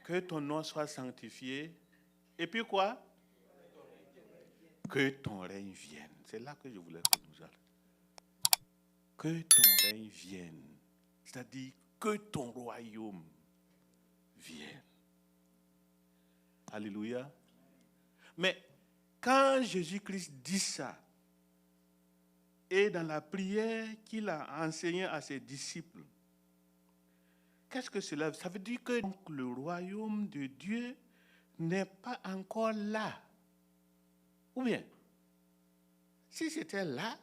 Que ton nom soit sanctifié. Et puis quoi? Que ton règne vienne. C'est là que je voulais que nous allions. Que ton règne vienne. C'est-à-dire que ton royaume vienne. Alléluia. Mais quand Jésus-Christ dit ça, et dans la prière qu'il a enseignée à ses disciples, qu'est-ce que cela veut dire? Ça veut dire que donc, le royaume de Dieu n'est pas encore là. Ou bien, si c'était là,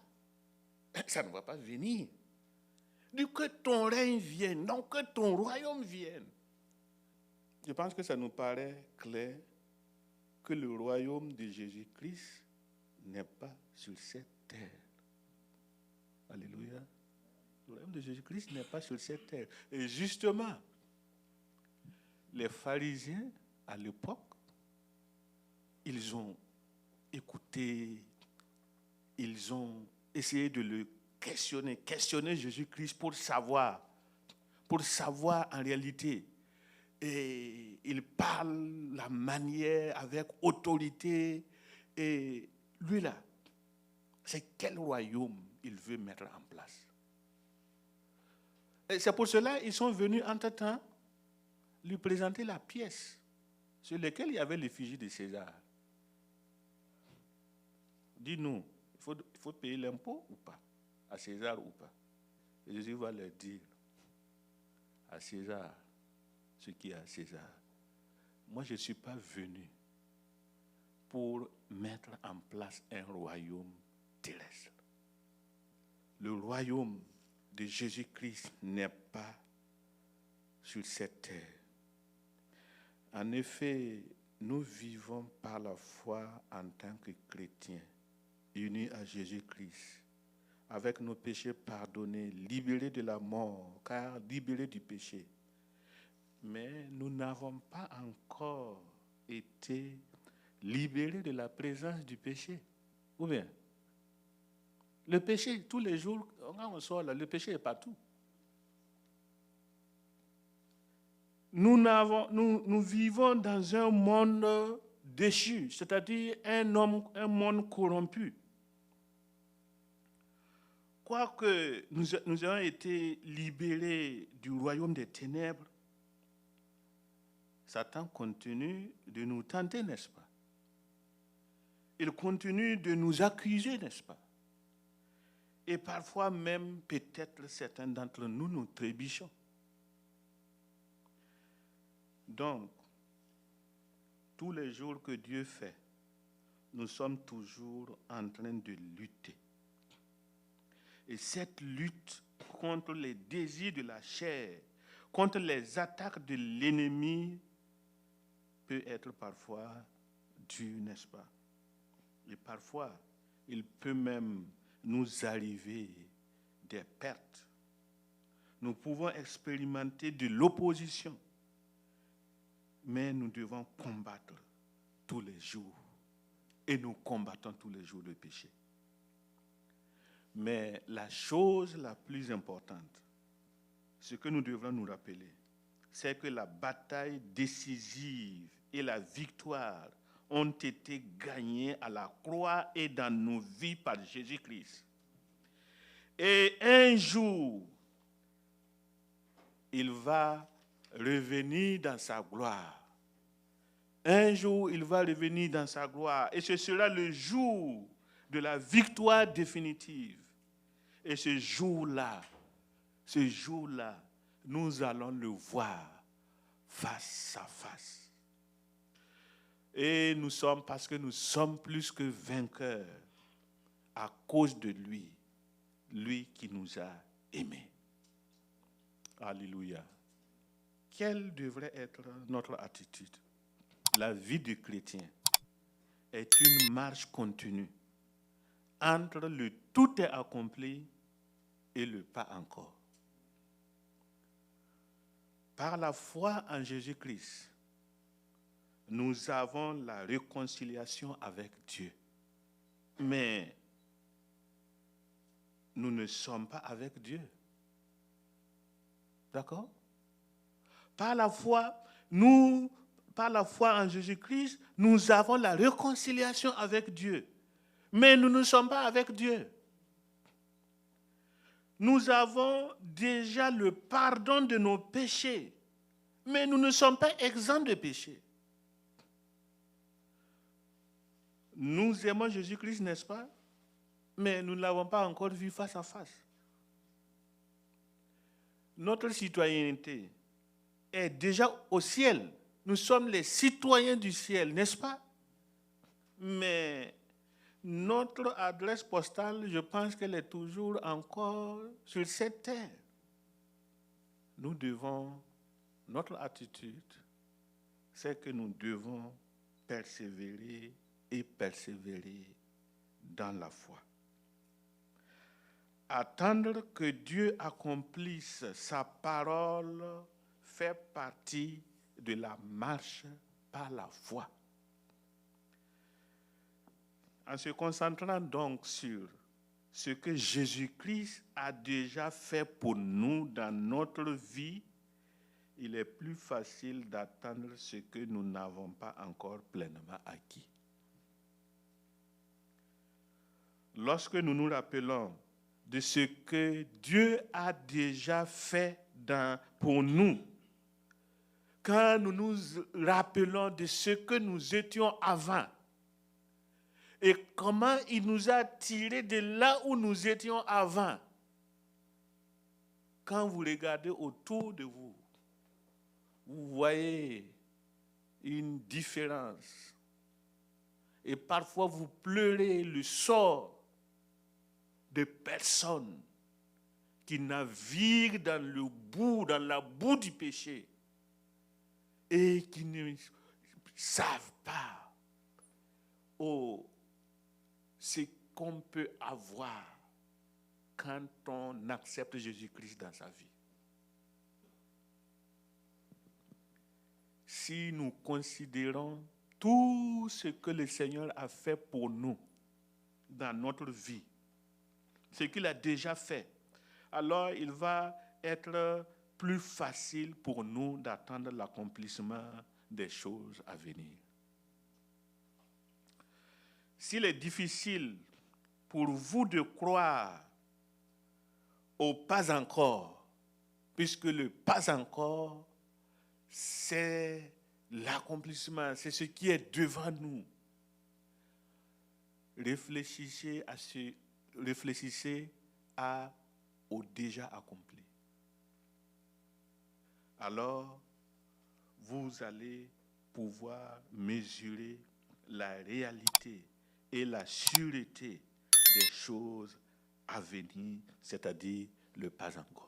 ça ne va pas venir. Du que ton règne vienne, donc que ton royaume vienne. Je pense que ça nous paraît clair que le royaume de Jésus-Christ n'est pas sur cette terre. Alléluia. Le royaume de Jésus-Christ n'est pas sur cette terre. Et justement, les pharisiens, à l'époque, ils ont écouté, ils ont essayé de le questionner Jésus-Christ pour savoir en réalité. Et il parle la manière avec autorité. Et lui là, c'est quel royaume il veut mettre en place. Et c'est pour cela qu'ils sont venus entre-temps lui présenter la pièce sur laquelle il y avait l'effigie de César. Dis-nous, il faut payer l'impôt ou pas? À César ou pas? Et Jésus va leur dire, à César, ce qui est à César. Moi, je ne suis pas venu pour mettre en place un royaume terrestre. Le royaume de Jésus-Christ n'est pas sur cette terre. En effet, nous vivons par la foi en tant que chrétiens, unis à Jésus-Christ, avec nos péchés pardonnés, libérés de la mort, car libérés du péché. Mais nous n'avons pas encore été libérés de la présence du péché. Ou bien, le péché, tous les jours, quand on sort là, le péché est partout. Nous vivons dans un monde déchu, c'est-à-dire un monde corrompu. Quoique nous ayons été libérés du royaume des ténèbres, Satan continue de nous tenter, n'est-ce pas? Il continue de nous accuser, n'est-ce pas? Et parfois même, peut-être certains d'entre nous, nous trébuchons. Donc, tous les jours que Dieu fait, nous sommes toujours en train de lutter. Et cette lutte contre les désirs de la chair, contre les attaques de l'ennemi, peut être parfois dure, n'est-ce pas? Et parfois, il peut même nous arriver des pertes. Nous pouvons expérimenter de l'opposition, mais nous devons combattre tous les jours. Et nous combattons tous les jours le péché. Mais la chose la plus importante, ce que nous devons nous rappeler, c'est que la bataille décisive et la victoire ont été gagnées à la croix et dans nos vies par Jésus-Christ. Et un jour, il va revenir dans sa gloire. Un jour, il va revenir dans sa gloire. Et ce sera le jour de la victoire définitive. Et ce jour-là, nous allons le voir face à face. Et parce que nous sommes plus que vainqueurs à cause de lui, lui qui nous a aimés. Alléluia. Quelle devrait être notre attitude? La vie du chrétien est une marche continue entre le tout est accompli et le pas encore. Par la foi en Jésus-Christ, nous avons la réconciliation avec Dieu. Mais nous ne sommes pas avec Dieu. D'accord? Par la foi, nous, par la foi en Jésus-Christ, nous avons la réconciliation avec Dieu. Mais nous ne sommes pas avec Dieu. Nous avons déjà le pardon de nos péchés. Mais nous ne sommes pas exempts de péché. Nous aimons Jésus-Christ, n'est-ce pas? Mais nous ne l'avons pas encore vu face à face. Notre citoyenneté est déjà au ciel. Nous sommes les citoyens du ciel, n'est-ce pas? Mais notre adresse postale, je pense qu'elle est toujours encore sur cette terre. Nous devons, notre attitude, c'est que nous devons persévérer et persévérer dans la foi. Attendre que Dieu accomplisse sa parole fait partie de la marche par la foi. En se concentrant donc sur ce que Jésus-Christ a déjà fait pour nous dans notre vie, il est plus facile d'attendre ce que nous n'avons pas encore pleinement acquis. Lorsque nous nous rappelons de ce que Dieu a déjà fait pour nous, quand nous nous rappelons de ce que nous étions avant et comment il nous a tirés de là où nous étions avant, quand vous regardez autour de vous, vous voyez une différence. Et parfois vous pleurez le sort de personnes qui naviguent dans la boue du péché et qui ne savent pas ce qu'on peut avoir quand on accepte Jésus-Christ dans sa vie. Si nous considérons tout ce que le Seigneur a fait pour nous dans notre vie, ce qu'il a déjà fait, alors il va être plus facile pour nous d'attendre l'accomplissement des choses à venir. S'il est difficile pour vous de croire au pas encore, puisque le pas encore, c'est l'accomplissement, c'est ce qui est devant nous. Réfléchissez au déjà accompli. Alors, vous allez pouvoir mesurer la réalité et la sûreté des choses à venir, c'est-à-dire le pas encore.